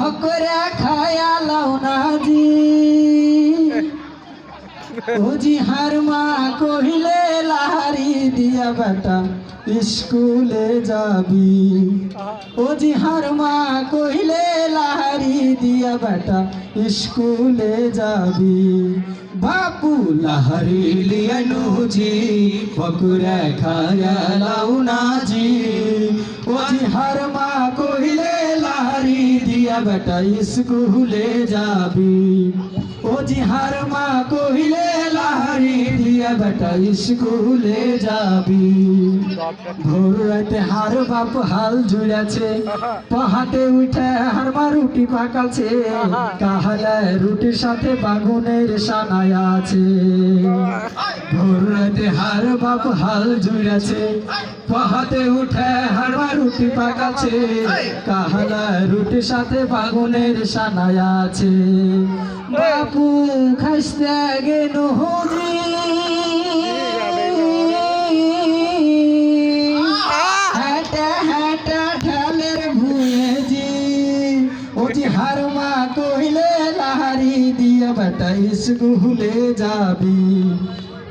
ভকরা খায়া লাও না জি ও জি হার মা কহিলে লাহারি দিয়া বেটা স্কুলে যাবি ও জি হার মা কহিলে লাহারি দিয়া বেটা স্কুলে যাবি বাপু লাহারি লিয়ানো জি ভকরা খায়া লাও না জি ও জি হার মা কহিলে লাহারি দিয়া বেটা স্কুলে যাবি ও জি হার মা কহিলে লাহারি দিয়া বেটা স্কুলে যাবি ভোর রাতে হার বাপ হাল জুড়েছে পাহাটে উঠে হার মা রুটি পাকালছে কাহালে রুটির সাথে বাগুনের সানায় আছে ভোর রাতে হার বাপ হাল জুড়েছে পাহাটে উঠে হার মা রুটি পাকালছে কাহালে রুটির সাথে বাগুনের সানায় আছে বাপু খাইতে গেল হুজি হাটা হাটা ঢালের ভুয়ে জি ও জি হার মা কইলে লাহারি দিয়া বেটা স্কুলে যাবি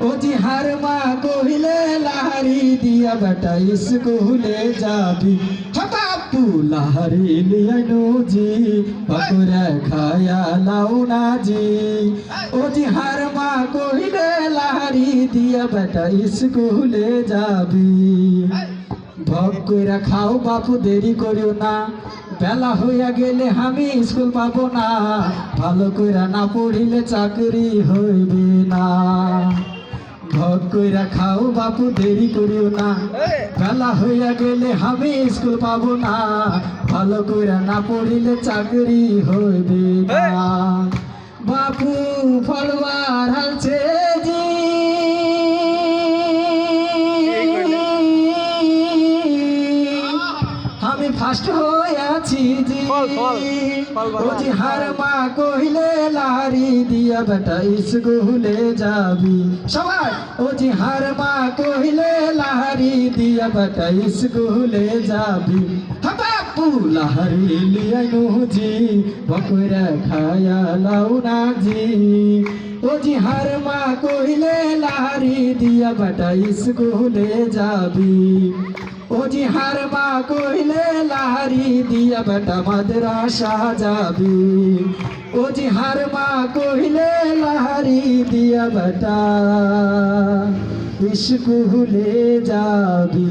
ও জি হার মা কইলে লাহারি দিয়া বেটা স্কুলে যাবি বাপু লাহারি লিয়ানো জি ভকরা খায়া লাও না জি ও জি হার মা কইলে লাহারি দিয়া বেটা স্কুলে যাবি ভক কইরা খাও বাপু দেরি করিও না বেলা হইয়া গেলে আমি স্কুল পাবো না ভালো কইরা না পড়িলে চাকরি হইবে না ভক কইরা খাও বাপু দেরি করিও না বেলা হইয়া গেলে আমি স্কুল পাবো না ভালো কইরা না পড়িলে চাকরি হইবে না বাপু ফলবার হালছে জি আমি ফার্স্ট হইয়াছি জি ও জি হার মা কহিলে লাহারি দিয়া বেটা স্কুলে যাবি সবাই ও জি হার মা কহিলে লাহারি দিয়া বেটা স্কুলে যাবি বাপু লাহারি লিয়ানো জি ভকরা খায়া লাও না জি ও জি হার মা কহিলে লাহারি দিয়া বেটা স্কুলে যাবি ও জি হার মা কইলে লাহারি দিয়া বেটা মাদ্রাসা যাবি ও জি হার মা কইলে লাহারি দিয়া বেটা স্কুলে যাবি।